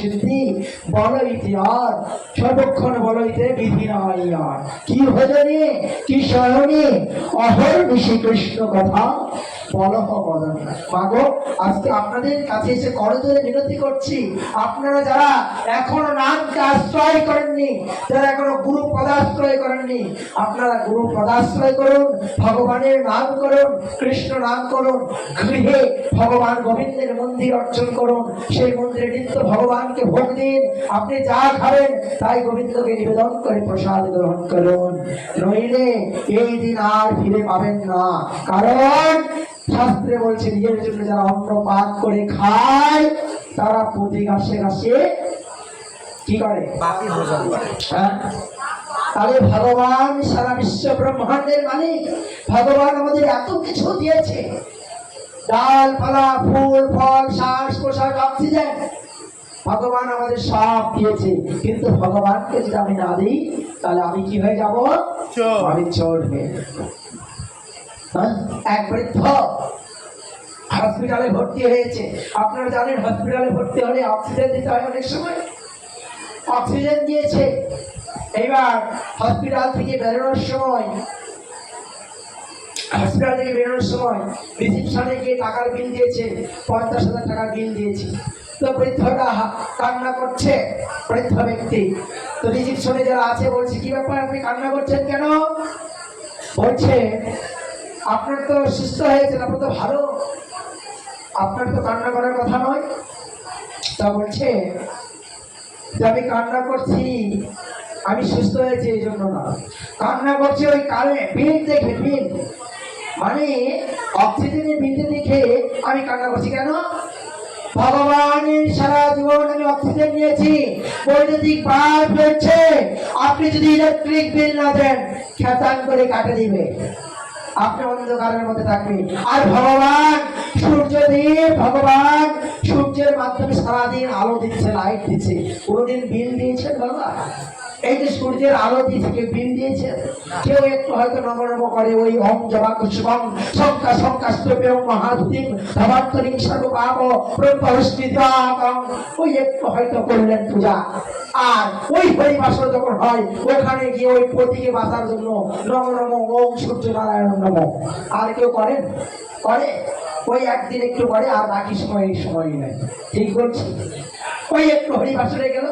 সিদ্ধি বলইতে আর সর্বক্ষণ বলইতে বিধি নাই আর কি ভজনে কি শয়নে অহর বেশি কৃষ্ণ কথা বলহ বদন। মাগো, আজকে আপনাদের কাছে এসে করজোড়ে বিনতি করছি, আপনারা যারা এখনো নামকে আশ্রয় করেননি, যারা এখনো গুরু পদাশ্রয় করেননি, আপনারা গুরু পদাশ্রয় করুন, ভগবানের নাম করুন, কৃষ্ণ নাম করুন, গৃহে ভগবান গোবিন্দের মন্দির অর্চন করুন, সেই মন্দিরে নিত্য ভগবানকে ভোগ দিন। আপনি যা খাবেন তাই গোবিন্দকে নিবেদন করে প্রসাদ গ্রহণ করুন, নইলে এই দিন আর ফিরে পাবেন না। কারণ শাস্ত্রে বলছে নিজের জন্য যারা অন্ন পাক করে খায় তারা প্রতি ঘাসে ঘাসে কি করে, তাহলে ভগবান সারা বিশ্ব ব্রহ্মাণ্ডের মালিক, ভগবান আমাদের এত কিছু দিয়েছে, ডালপালা ফুল ফল শ্বাস প্রশ্বাস অক্সিজেন, ভগবান আমাদের সব দিয়েছে। কিন্তু ভগবানকে যদি আমি না দিই তাহলে আমি কি হয়ে যাব? আমি চোর হয়ে। এক বৃদ্ধ হসপিটালে ভর্তি হয়েছে, আপনারা জানেন হসপিটালে ভর্তি হলে অক্সিজেন দিতে হয়, অনেক সময় অক্সিজেন দিয়েছে। এইবার হসপিটাল থেকে বেরোনোর সময় রিসিপশনে গিয়ে টাকার বিল দিয়েছে, 50,000 টাকার বিল দিয়েছে। তো বৃদ্ধটা কান্না করছে, বৃদ্ধ ব্যক্তি। তো রিসিপশনে যারা আছে বলছে, কি ব্যাপার আপনি কান্না করছেন কেন? বলছে আপনার তো সুস্থ হয়েছেন, আপনার তো ভালো, আপনার তো কান্না করার কথা নয়। তা বলছে যে আমি কান্না করছি, আমি সুস্থ হয়েছি এই জন্য না, কান্না করছি ওই কালে বিল দেখে, বিল মানে অক্সিজেনের বিল দেখে আমি কান্না করছি। কেন? ভগবানের সারা জীবন আমি অক্সিজেন নিয়েছি, বৈদ্যুতিক বাল্ব রয়েছে, আপনি যদি ইলেকট্রিক বিল না দেন খেতান করে কাটে দিবে, আপনি অন্ধকারের মধ্যে থাকবেন। আর ভগবান সূর্যদেব, ভগবান সূর্যের মাধ্যমে সারাদিন আলো দিচ্ছে, লাইট দিচ্ছে, কোনদিন বিল দিয়েছেন বাবা? এই যে সূর্যের আলো দিচ্ছে, কেউ বিল দিয়েছে? কেউ একটু হয়তো নমনম করে, ওই ওম জবাক শুভম শঙ্কা শঙ্কা স্তূপে মহাদ্বীপ ধবান্তরিং সর্বপাপ প্রত্যহস্মিতাকং, ওই একটু হয়তো করলেন পূজা। আর ওই হরিবাসর যখন হয় ওখানে গিয়ে ওই পতিকে বাঁচার জন্য নমনম ওম সূর্য নারায়ণ নম। আর কেউ করেন? করে ওই একদিন একটু করে, আর বাকি সময় এই সময় নেই। ঠিক বলছি? ওই একটু হরিবাসরে গেল,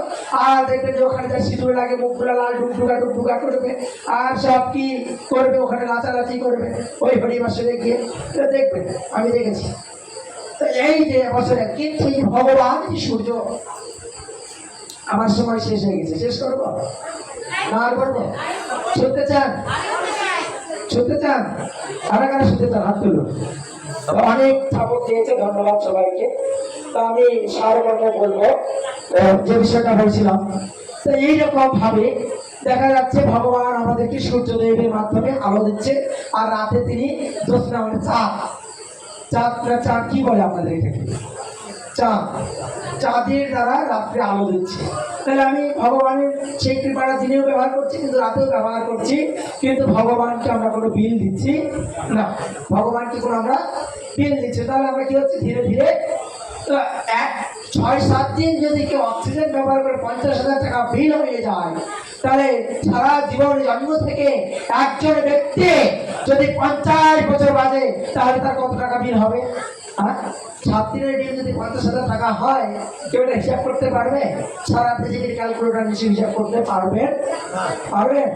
আর দেখবেন যে ওখানে যা সিঁদুর লাগে, মুখগুলা লাল ডুবডুগা ডুবডুগা করবে, আর সব কি করবে, ওখানে লাচালাচি করবে ওই হরিবাসরে গিয়ে, দেখবেন আমি দেখেছি। তো এই যে বছরে কিন্তু এই ভগবান সূর্য, আমার সময় শেষ হয়ে গেছে, শেষ করবো না আর করবো? শুনতে চান? শুনতে চান? কারা কারা শুনতে চান? হাত তুলুন। অনেক সাপোর্ট দিয়েছে, ধন্যবাদ সবাইকে। তো আমি সারমর্ম বলবো যে বিষয়টা বলছিলাম। তো এইরকম ভাবে দেখা যাচ্ছে ভগবান আমাদেরকে সূর্যদেবের মাধ্যমে আলো দিচ্ছে, আর রাতে তিনি জ্যোৎস্না মানে চাঁদ, চাঁদ কি বলে আপনাদের এখানে? চাঁদ, চাঁদের দ্বারা রাত্রে আলো দিচ্ছে। তাহলে আমি ভগবানের সেই কৃপাটা দিনেও ব্যবহার করছি, কিন্তু রাতেও ব্যবহার করছি, কিন্তু ভগবানকে আমরা কোনো বিল দিচ্ছি না। ভগবানকে কোনো আমরা বিল দিচ্ছি, তাহলে আমরা কি হচ্ছে ধীরে ধীরে, তো 6-7 দিন যদি কেউ অক্সিজেন ব্যবহার করে 50,000 টাকা বিল হয়ে যায়, তাহলে সারা জীবন জন্ম থেকে একজন ব্যক্তি যদি 50 বছর বাজে তাহলে তার কত টাকা বিল হবে? 7 দিনের বিল যদি 50,000 টাকা হয়, কেউ এটা হিসাব করতে পারবে? সারা পৃথিবীর ক্যালকুলেটর নিচে হিসাব করতে পারবেন? পারবেন?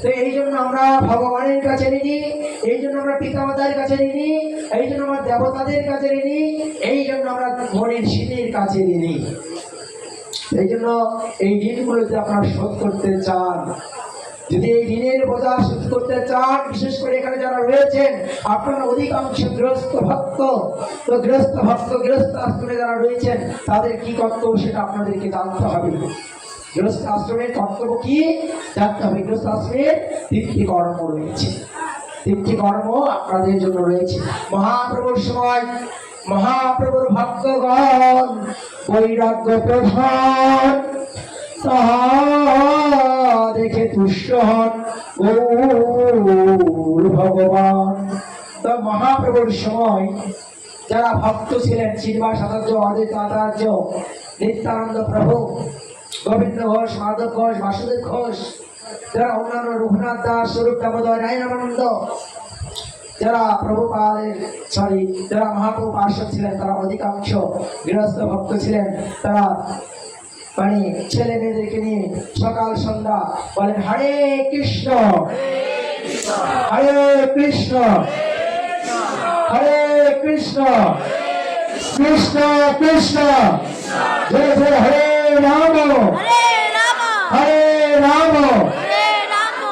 তো এই জন্য আমরা ভগবানের কাছে নিই, এই জন্য আমরা পিতামাতার কাছে নিই, এই জন্য আমরা দেবতাদের কাছে নিই, এই জন্য আমরা মনের শীতের কাছে নিই। এই জন্য এই ঋণগুলোতে আপনারা শোধ করতে চান, যদি এই ঋণের বোঝা শোধ করতে চান, বিশেষ করে এখানে যারা রয়েছেন আপনারা অধিকাংশ গৃহস্থ ভক্ত, তো গৃহস্থ ভক্ত গৃহস্থ আশ্রমে যারা রয়েছেন তাদের কি কর্তব্য সেটা আপনাদেরকে জানতে হবে। গৃহস্থ আশ্রমের কর্তব্য কি জানতে হবে। গৃহস্থ আশ্রমের 3টি কর্ম রয়েছে, 3টি কর্ম আপনাদের জন্য রয়েছে। মহাপ্রভুর সময় মহাপ্রভুর ভক্তগণ বৈরাগ্য প্রধান, তাহা দেখে তুষ্ট হন গৌর ভগবান। তো মহাপ্রভুর সময় যারা ভক্ত ছিলেন, শ্রীনিবাস আচার্য, অদ্বৈত আচার্য, নিত্যানন্দ প্রভু, গোবিন্দ ঘোষ, মাধব ঘোষ, বাসুদেব ঘোষ, যারা অন্যান্য রঘুনাথ দাস, স্বরূপ দামোদর, রায়নামানন্দ, যারা প্রভুপাদের যারা মহাপ্রভু পার্শ্বদ ছিলেন, তারা অধিকাংশ গৃহস্থ ভক্ত ছিলেন। তারা মানে ছেলে মেয়েদেরকে নিয়ে সকাল সন্ধ্যা বলেন হরে কৃষ্ণ হরে কৃষ্ণ হরে কৃষ্ণ কৃষ্ণ কৃষ্ণ জয় জয় হরে রাম হরে রাম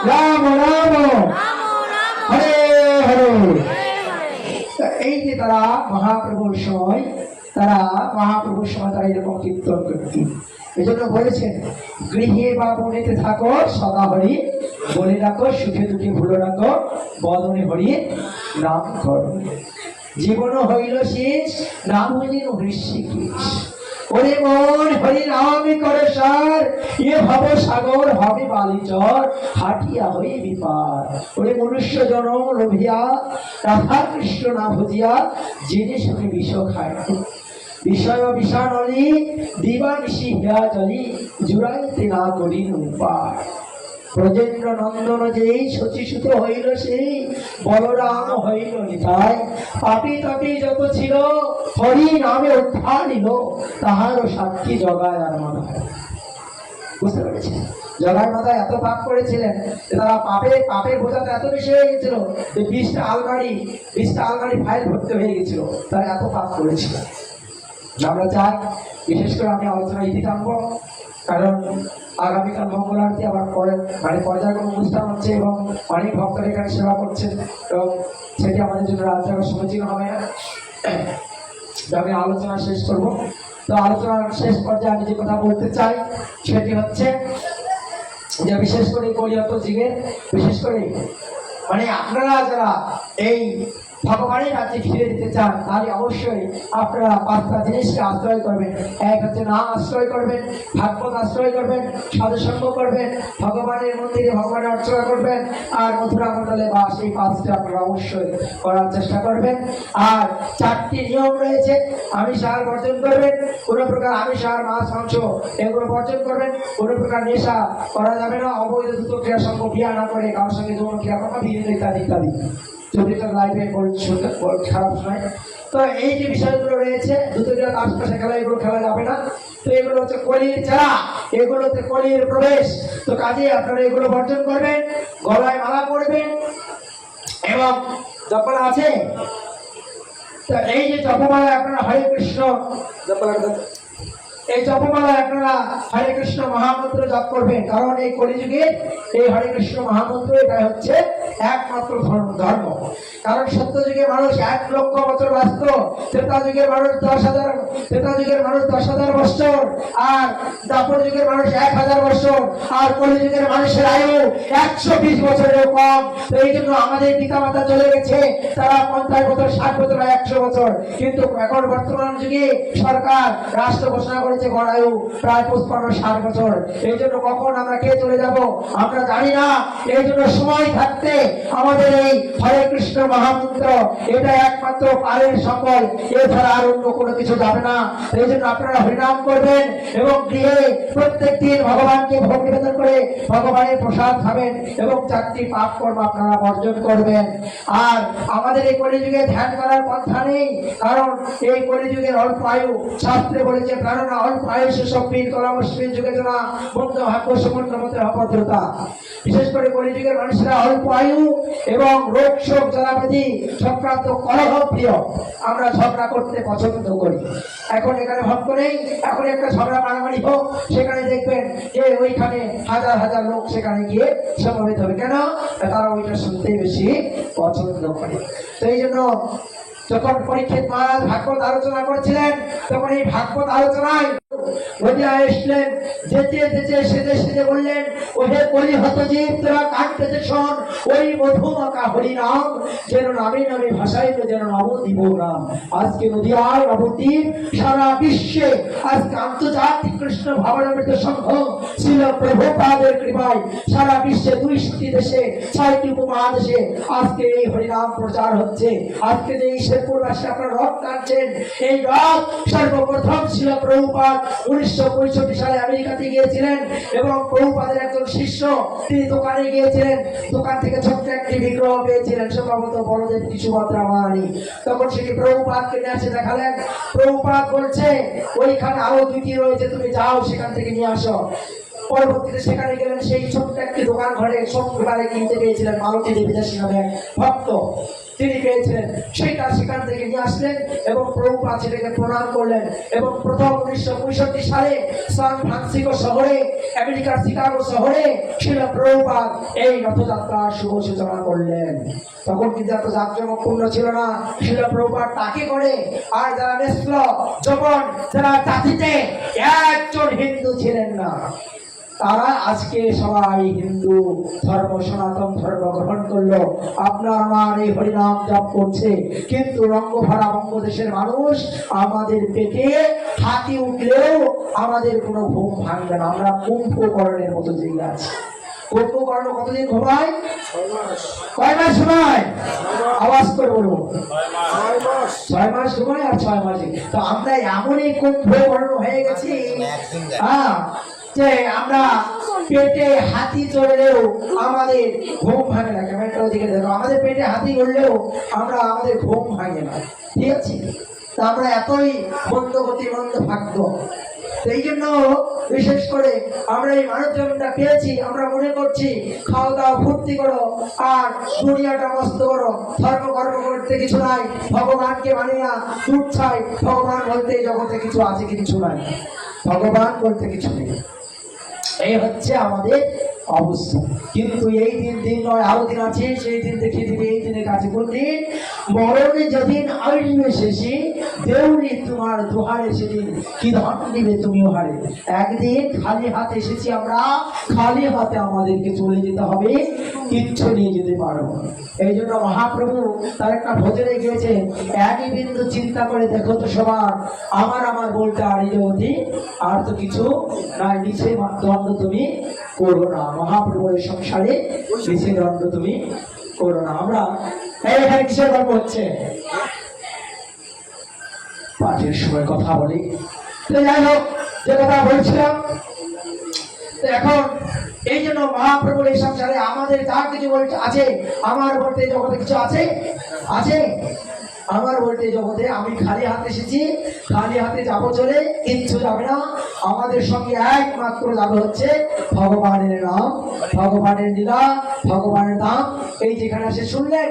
রাম রাম হরে হরে। এই যে তারা মহাপ্রভুর সময় তারা এরকম কীর্তন করতেন। এই জন্য বলেছেন গৃহে বা বনেতে থাকো সদা হরি বলে রাখো, সুখে দুঃখে ভুলো রাখো বদনে হরি নাম করো। জীবন হইল শেষ নাম হইল ঋষিকেশ। ওরে মন হরি নামে করে সার, এ ভব সাগর হবে বালিচর, হাটিয়া হয়ে বিপার। ওরে মনুষ্য জনম লোভিয়া রাধা কৃষ্ণ না ভজিয়া, জেনে শুনে বিষ খায়। বিষয় বিষাণলি দিবানিশি হিয়া জলি, জুড়াইতে না করি উপায়। ব্রজেন্দ্র নন্দন যেই শচীসুত হইল সেই, বলরাম হইল নিতাই। পাপী তাপী যত ছিল হরি নামে উদ্ধার নিল, তাহারও সাক্ষী জগায় আর মাথায়। বুঝতে পেরেছেন? জগায় মাথায় এত পাপ করেছিলেন যে তারা পাপের বোঝাতে এত বেশি হয়ে গেছিল যে 20টা আলমারি ফাইল ভর্তি হয়ে গেছিল, তারা এত পাপ করেছিল। আমরা চাই বিশেষ করে আমি আলোচনা ইতি টানবো, কারণ আগামীকাল মঙ্গল আরতি আবার পরে পর্যায়ক্রম অনুষ্ঠান হচ্ছে এবং অনেক ভক্তরা এখানে সেবা করছেন এবং সেটি আমাদের জন্য রাত জাগার সমীচীন হবে না। আমি আলোচনা শেষ করব। তো আলোচনার শেষ পর্যায়ে আমি যে কথা বলতে চাই সেটি হচ্ছে যে বিশেষ করে কলিয়ত যুগের বিশেষ করে আপনারা যারা এই ভগবানের রাজ্যে ফিরে দিতে চান, তাহলে অবশ্যই আপনারা 5টা জিনিসকে আশ্রয় করবেন। এক হচ্ছে নাম আশ্রয় করবেন, ভাগবত আশ্রয় করবেন, সাধুসঙ্গ করবেন, ভগবানের মন্দিরে ভগবানের অর্চনা করবেন, আর মথুরা মণ্ডলে বা সেই 5টা আপনারা অবশ্যই করার চেষ্টা করবেন। আর 4টি নিয়ম রয়েছে। আমিষ আহার বর্জন করবেন, কোনো প্রকার আমিষ আহার, মাছ মাংস এগুলো বর্জন করবেন। কোনো প্রকার নেশা করা যাবে না, অবৈধ দ্রুত ক্রিয়া সঙ্গ বিয়া না করে কারোর সঙ্গে যৌন ক্রিয়া করা, ইত্যাদি ইত্যাদি। যদি তার লাইফে খারাপ শোনায়, তো এই যে বিষয়গুলো রয়েছে, দুটো আশপাশে খেলা এগুলো খেলা যাবে না। তো এগুলো হচ্ছে কলির চারা, এগুলোতে কলির প্রবেশ। তো কাজে আপনারা এগুলো বর্জন করবেন, গলায় মালা করবেন এবং জপমালা আছে। তো এই যে জপমালা আপনারা হরে কৃষ্ণ এই জপমালা আপনারা হরে কৃষ্ণ মহামন্ত্র জপ করবেন, কারণ এই কলিযুগে এই হরে কৃষ্ণ মহামন্ত্র এটা হচ্ছে একমাত্র ধর্ম। কারণ সত্য যুগে মানুষ 1 লক্ষ বছর বাঁচত, ত্রেতা যুগের মানুষ 10,000 বছর, আর দাপর যুগের মানুষ 1000 বছর, আর কলিযুগের মানুষের আয়ু 120 বছরের কম। তো এই জন্য আমাদের পিতামাতা চলে গেছে, তারা 50 বছর, 60 বছর, 100 বছর। কিন্তু এখন বর্তমান যুগে সরকার রাষ্ট্র ঘোষণা করেছে গড়ায়ু প্রায় 55-60 বছর। এই জন্য কখন আমরা কে চলে যাব আমরা জানি না। এই জন্য সময় থাকতে আমাদের এই হরে কৃষ্ণ মহামন্ত্র এটা একমাত্র পারের সম্বল, এছাড়া আর অন্য কোনো কিছু যাবে না। এই জন্য আপনারা হরিনাম করবেন এবং গৃহে প্রত্যেক দিন ভগবানকে ভোগ নিবেদন করে ভগবানের প্রসাদ খাবেন এবং 4টি পাপ কর্ম আপনারা বর্জন করবেন। আর আমাদের এই কলিযুগে ধ্যান করার পন্থা নেই, কারণ এই কলিযুগের অল্প আয়ু। শাস্ত্রে বলেছে প্রাণনা অল্প আয়ুষে সব্বিন কলামস্মিন যুগে জনা বন্ধ ভাগ্য সমুদ্র মতে অভদ্রতা। বিশেষ করে কলিযুগের মানুষরা অল্প আয়ু এবং রোগ শোক জ্বালাব্যাধি সংক্রান্ত কলহ প্রিয়। আমরা ঝগড়া করতে পছন্দ করি। এখন এখানে ভক্ত নেই, এখন একটা ঝগড়া মারামারি হোক, সেখানে দেখবেন যে ওইখানে হাজার লোক সেখানে গিয়ে সমবেত হবে। কেন? তারা ওইটা শুনতেই বেশি পছন্দ করে। তো এই জন্য যখন পরীক্ষিত মহারাজ ভাগবত আলোচনা করছিলেন, তখন এই ভাগবত আলোচনায় এসলেন, যেতে সেজে বললেন, ওহে কলি হত জীব তোরা কাটতেছে শোন, ওই মধুমাকা হরিনাম যেন নামে নামে ভাষাইল যেন নবদ্বীপ গ্রাম। আজকে নদীয়ার নবদ্বীপ সারা বিশ্বে, আজকে আন্তর্জাতিক কৃষ্ণ ভাবনামৃত সংঘ ছিল প্রভুপাদের কৃপায় সারা বিশ্বে 200টি দেশে 6টি উপমহাদেশে আজকে এই হরিনাম প্রচার হচ্ছে। আজকে যে এই শেরপুরবাসী আপনারা রথ টানছেন, এই রথ সর্বপ্রথম ছিল প্রভুপাদ 1965 সালে আমেরিকাতে গিয়েছিলেন এবং প্রভুপাদের একজন শিষ্য তিনি দোকানে গিয়েছিলেন, দোকান থেকে ছোট্ট একটি বিগ্রহ পেয়েছিলেন, সম্ভবত বলদেব কি সুভদ্রা মহারানী। তখন সেটি প্রভুপাদকে নিয়ে এসে দেখালেন। প্রভুপাদ বলছে ওইখানে আরো দুটি রয়েছে, তুমি যাও সেখান থেকে নিয়ে আসো। পরবর্তীতে সেখানে গেলেন, সেই ছোট্ট একটি দোকান ঘরে সববারে কিনতে পেয়েছিলেন মালতী দেবী দাসী নামে এক ভক্ত, তিনি পেয়েছিলেন, সেইটা সেখান থেকে নিয়ে আসলেন এবং প্রভুপাদ সেটাকে প্রণাম করলেন। এবং প্রথম 1965 সালে সান ফ্রান্সিসকো শহরে, আমেরিকার শিকাগো শহরে ছিল প্রভুপাদ এই রথযাত্রার শুভ সূচনা করলেন। তখন কিন্তু এত জাঁকজমকপূর্ণ ছিল না, ছিল প্রভুপাদ টাকে করে। আর যারা নেস্ল যখন যারা জাতিতে একজন হিন্দু ছিলেন না, তারা আজকে সবাই হিন্দু ধর্ম, সনাতন ধর্ম গ্রহণ করলো। আপনার আমার এই হরিনাম জপ করছে, কিন্তু রঙ্গভরা বঙ্গদেশের মানুষ আমাদের পেটে হাতি উঠলেও আমাদের কোনো ঘুম ভাঙবে না। আমরা কুম্ভকর্ণের মতো জেগে আছি। কুম্ভকর্ণ কতদিন ঘুমায়? কয় মাস ঘুমায়? আওয়াজ করে বলুন। 6 মাস ঘুমায় আর 6 মাসে। তো আমরা এমনই কুম্ভকর্ণ হয়ে গেছি যে আমরা পেটে হাতি চড়লেও আমাদের ঘুম ভাঙে না। ক্যামেরাটা ওদিকে দেখো, আমাদের পেটে হাতি উঠলেও আমাদের ঘুম ভাঙে না, ঠিক আছে? তা আমরা এতই মন্দ গতি, মন্দ ভাগ্য। সেই জন্য বিশেষ করে আমরা এই মানব জীবনটা পেয়েছি, আমরা মনে করছি খাওয়া দাওয়া ফুর্তি করো আর দুনিয়াটা মস্ত করো, ধর্ম কর্ম করতে কিছু নাই, ভগবানকে মানি না, দুধ চাই, ভগবান বলতে জগতে কিছু আছে কিছু নাই, ভগবান বলতে কিছু নেই। এই হচ্ছে আমাদের অবস্থা। কিন্তু এই দিন নয়, আরো দিন আছে, সেই দিন দেখিয়ে দিবে। এই দিনের কাছে কোন দিন? মরণে যেদিন আসবে শেষে, দেউলি তোমার দুহারে সেদিন কি ধন দিবে তুমিও হারে। একদিন খালি হাতে এসেছি আমরা, খালি হাতে আমাদেরকে চলে যেতে হবে, কিচ্ছু নিয়ে যেতে পারবো না। এই জন্য মহাপ্রভু তার একটা ভজনে গিয়েছে, একই বিন্দু চিন্তা করে দেখো তো সবার, আমার বলতে আর জগতি আর তো কিছু নাই, নিচে দ্বন্দ্ব তুমি করো না। মহাপ্রভুর সংসারে নিচে দ্বন্দ্ব তুমি করো না। আমরা এখানে কিসের গল্প হচ্ছে? পাঠের সময় কথা বলি। যাই হোক, যে কথা বলছিলাম, এখন এই জন্য মহাপ্রভুর এই সংসারে আমাদের যা কিছু বলতে আছে, আমার বলতে জগতে কিছু আছে, আছে আমার বলতে জগতে। আমি খালি হাতে এসেছি, খালি হাতে যাবো চলে, কিচ্ছু যাবে না। আমাদের সঙ্গে একমাত্র যাবে হচ্ছে ভগবানের নাম, ভগবানের লীলা, ভগবানের নাম। এই যেখানে এসে শুনলেন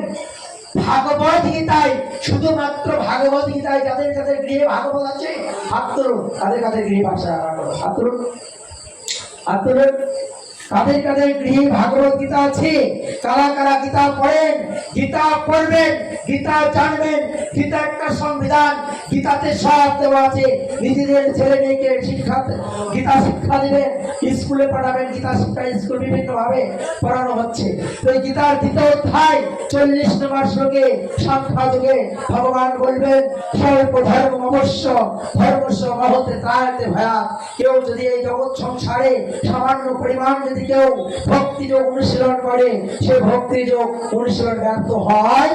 ভাগবত গীতায়, শুধুমাত্র ভাগবত গীতায় যাদের যাদের গৃহে ভাগবত আছে হাত তুলুন, তাদের কাদের গৃহে ভাষা হাত তুলুন, হাত তুলুন। কাদের কাদের গৃহে ভাগবত গীতা আছে? কারা কারা গীতা পড়েন, গীতা পড়বেন, গীতা জানবেন। গীতা একটা সংবিধান, গীতাতে সব দেওয়া আছে। নিজেদের ছেলে মেয়েকে গীতা শিক্ষা দিবেন, স্কুলে পাঠাবেন, গীতা শিক্ষা স্কুল বিভিন্ন ভাবে পড়ানো হচ্ছে। তো এই গীতার 2য় অধ্যায় 40 নম্বর শ্লোকে সংখ্যা যুগে ভগবান বলবেন, স্বল্প ধর্ম অবশ্য ধর্মস্ব মহতে ত্রায়তে ভয়াৎ। কেউ যদি এই জগৎ সংসারে সামান্য পরিমাণ যদি কেউ ভক্তি যোগ অনুশীলন করে, সে ভক্তি যোগ অনুশীলন ব্যর্থ হয়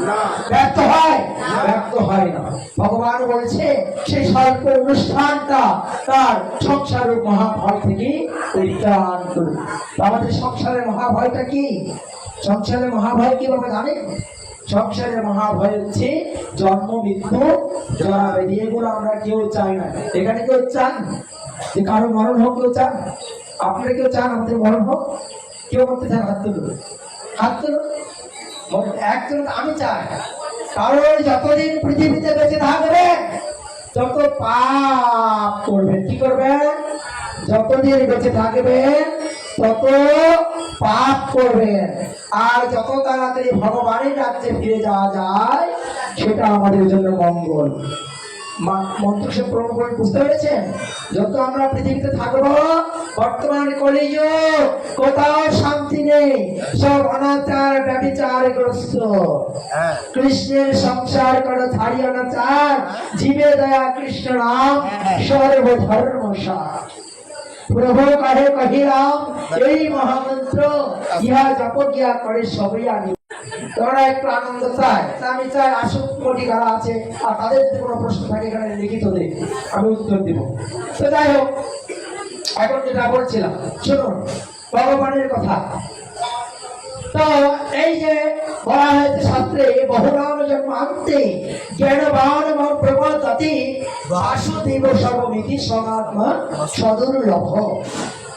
না, ব্যর্থ হয় না, ব্যর্থ হয় না। ভগবান বলছে সেই স্বল্প অনুষ্ঠানটা তার সংসারের মহাভয় থেকে পরিত্রাণ করবে। আমাদের সংসারের মহাভয়টা কি? সংসারের মহাভয় কি বাবা জানেন? সংসারের মহাভয় হচ্ছে জন্ম, মৃত্যু, জরা ব্যাধি। এগুলো আমরা কেউ চাই না। এখানে কেউ চান যে কারো মরণ হোক? কেউ চান? আপনারা কেউ চান আমাদের মরণ হোক? কেউ করতে চান? হাত তুলুন, হাত তুলুন। একজন আমি চাই, কারণ যতদিন পৃথিবীতে বেঁচে থাকবেন যত পাপ করবেন। কি করবেন? যতদিন বেঁচে থাকবেন তত পাপ করবেন। আর যত তাড়াতাড়ি ভগবানের রাজ্যে ফিরে যাওয়া যায় সেটা আমাদের জন্য মঙ্গল। মন্ত্র সে প্রমাণ করে বুঝতে পেরেছেন? যত আমরা পৃথিবীতে থাকবো, বর্তমান কলিযুগ, কোথাও শান্তি নেই, সব অনাচার ব্যভিচারগ্রস্ত। কৃষ্ণের সংসার করো ছাড়ি অনাচার, জীবে দয়া কৃষ্ণ নাম সর্বধর্ম সার। প্রভু কাহে কহিলাম এই মহামন্ত্র, ইহা জপ গিয়া করে সবই আমি। তোমরা একটু আনন্দ চাই, তা আমি চাই আসুক মোটি যারা আছে, আর তাদের যদি কোনো প্রশ্ন থাকে এখানে লিখিত দেয়, আমি উত্তর দিব। তো যাই হোক, এখন যেটা বলছিলাম শুনুন ভগবানের কথা। তো এই যে বলা হয়েছে শাস্ত্রে, বহুরাম জন্মান্তে জ্ঞানবান প্রবর্ততে বাসুদেব সর্বমিতি সমাত্মা সদুর্লভ।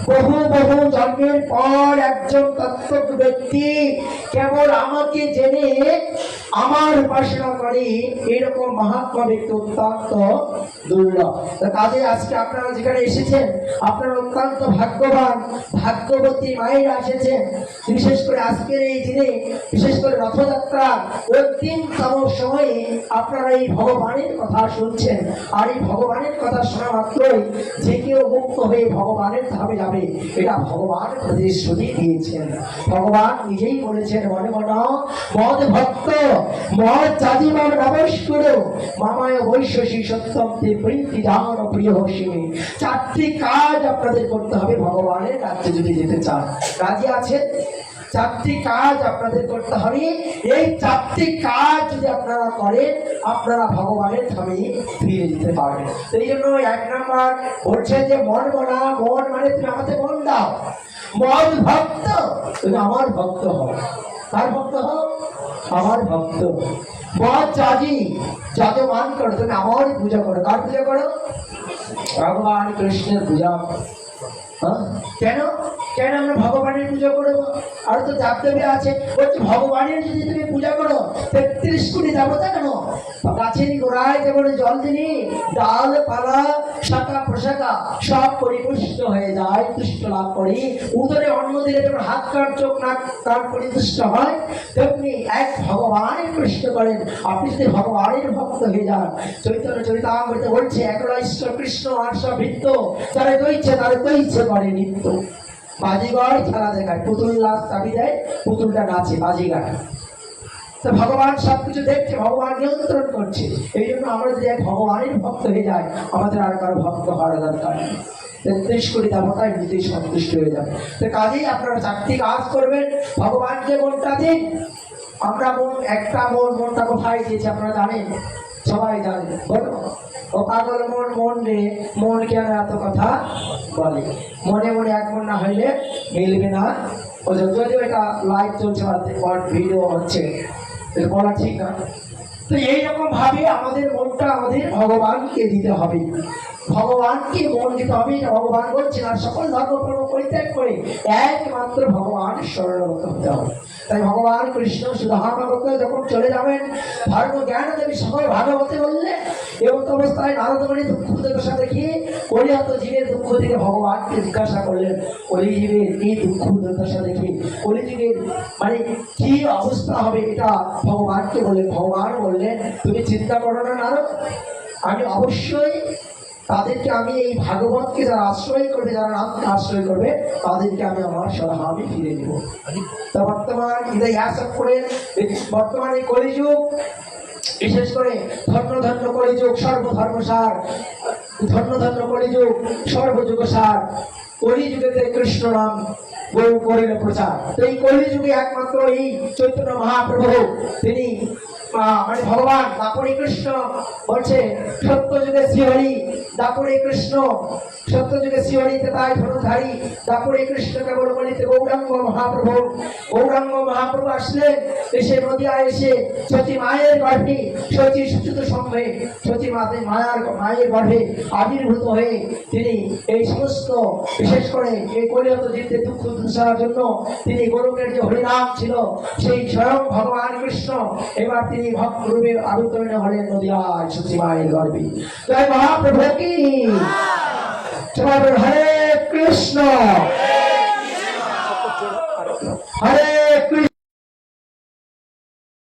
বহু বহু জন্মের পর একজন তত্ত্বজ্ঞ ব্যক্তি কেবল আমাকে জেনে আমার উপাসনা করে, এরকম মহাত্মা ব্যক্তি অত্যন্ত দুর্লভ। কাজে আজকে আপনারা যেখানে এসেছেন আপনারা অত্যন্ত ভাগ্যবান, ভাগ্যবতী মায়েরা এসেছেন। বিশেষ করে আজকের এই দিনে, বিশেষ করে রথযাত্রা অন্তিমতম সময়ে আপনারা এই ভগবানের কথা শুনছেন। আর এই ভগবানের কথা শোনা মাত্রই যে কেউ মুক্ত হয়ে ভগবানের ধামে যাবে, এটা ভগবান প্রতিশ্রুতি দিয়েছেন। ভগবান নিজেই বলেছেন, মনে মনে মদ ভক্ত মদ চাঁদিমার নমস্কুর মামায় বৈশ্বসী সত্যম তে প্রীতি জান প্রিয় হসিনী। চারটি কাজ আপনাদের করতে হবে ভগবানের রাজ্যে যদি যেতে চান। রাজি আছেন? চারটি কাজ আপনাদের করতে হবে। এই চারটি কাজ যদি আপনারা করেন আপনারা ভগবানের ধামে ফিরে যেতে পারবেন। এই জন্য 1 নম্বর বলছেন যে মন বলা, মন মানে তুমি আমাকে মন দাও। মন ভক্ত, তুমি আমার ভক্ত হও। কার ভক্ত হও? আমার ভক্ত। মদ চাঁদি যজমান করো, তুমি আমার পূজা করো। কার পূজা করো? ভগবান কৃষ্ণের পূজা। কেন কেন আমরা ভগবানের পূজা করবো? আর তো দেবদেবী আছে, বলছে ভগবানের যদি তুমি পূজা করো 33 কোটি দেবতা কেন? গাছেরই গোড়ায় যেমন জল দিলি, ডাল পালা শাখা প্রশাখা সব পরিপুষ্ট হয়ে যায়, তুষ্ট লাভ করি। উদরে অন্ন দিলে যেমন হাত কান চোখ নাক কান পরিতুষ্ট হয়, তেমনি এক ভগবানের কৃষ্ণ করেন। আপনি যদি ভগবানের ভক্ত হয়ে যান, চৈতন্য চরিতামৃতে বলছে একলা ঈশ্বর কৃষ্ণ আর সব ভিত্ত, তারা দইছে তারা দইছে করে নিত্য। বাজিগর খেলা দেখায়, পুতুল নাচ চাবি দেয়, পুতুলটা নাচে বাজিগার। তো ভগবান সবকিছু দেখছে, ভগবান নিয়ন্ত্রণ করছে। এই জন্য আমরা যদি এক ভগবানের ভক্ত হয়ে যাই, আমাদের আর কারো ভক্ত হওয়ার দরকার নেই। 33 কোটি দেবতায় নিজেই সন্তুষ্ট হয়ে যাবে। তো কাজেই আপনারা চারটি কাজ করবেন। ভগবানকে মনটা দিন। আমরা একটা মনটা কোথায় দিয়েছি আপনারা জানেন? সবাই জানেন। বলো, ও পাগল মন রে, মন কেন এত কথা বলে? মনে মনে এক মন না হইলে মিলবে না। যদিও এটা লাইভ চলছে, ভিডিও হচ্ছে, বলা ঠিক না। তো এইরকম ভাবে আমাদের মনটা আমাদের ভগবানকে দিতে হবে। ভগবানকে মন দিতে হবে, ভগবান বলছেন। আর সকল ধর্ম পরিত্যাগ করে একমাত্র ভগবান শরণাগত হতে হবে। তাই ভগবান কৃষ্ণ সুধামাগত যখন চলে যাবেন, ধর্ম জ্ঞান দেবী সকল ভাগবতে বললেন, এবং অবস্থায় নারদমণি দুঃখ দুর্দশা দেখিয়ে কলিহত জীবের দুঃখ থেকে ভগবানকে জিজ্ঞাসা করলেন, কলিজীবের এই দুঃখ দুর্দশা দেখে কলিযুগের মানে কি অবস্থা হবে এটা ভগবানকে বললেন। ভগবান বললেন, তুমি চিন্তা করো না নারদ, আমি অবশ্যই তাদেরকে আমি এই ভাগবতকে যারা আশ্রয় করবে, যারা নামকে আশ্রয় করবে, তাদেরকে আমি আমার স্বধামে ফিরে দেব। তা বর্তমান বর্তমানে কলিযুগ, বিশেষ করে ধন্য ধন্য কলিযুগ, সর্বধর্মসার, ধন্য ধন্য কলিযুগ, সর্বযুগ সার। কলিযুগেতে কৃষ্ণ নাম বহু করিল প্রচার। তো এই কলিযুগে একমাত্র এই চৈতন্য মহাপ্রভু, তিনি মানে ভগবান দাপরে কৃষ্ণ বলছে, সত্য যুগে শ্রীহরি দাপরে কৃষ্ণ, সত্য যুগে শ্রীহরিতে তাই ধনুধারী, দাপরে কৃষ্ণ কেবল বলিতে গৌরাঙ্গ মহাপ্রভু। গৌরাঙ্গ মহাপ্রভু আসলেন, এসে নদিয়ায় এসে সতী মায়ের গর্ভে, সতী সুচিত সম্ভে, সতী মায়ের গর্ভে আবির্ভূত হয়ে তিনি এই সমস্ত, বিশেষ করে এই কলিহত জীবকে দুঃখ দুঃসার জন্য তিনি গোলকের যে হরিনাম ছিল, সেই স্বয়ং ভগবান কৃষ্ণ এবার তিনি ভক্ত রূপে আবির্ভূত হলেন নদিয়ায় সতী মায়ের গর্ভে। জয় মহাপ্রভু কি, হরে কৃষ্ণ।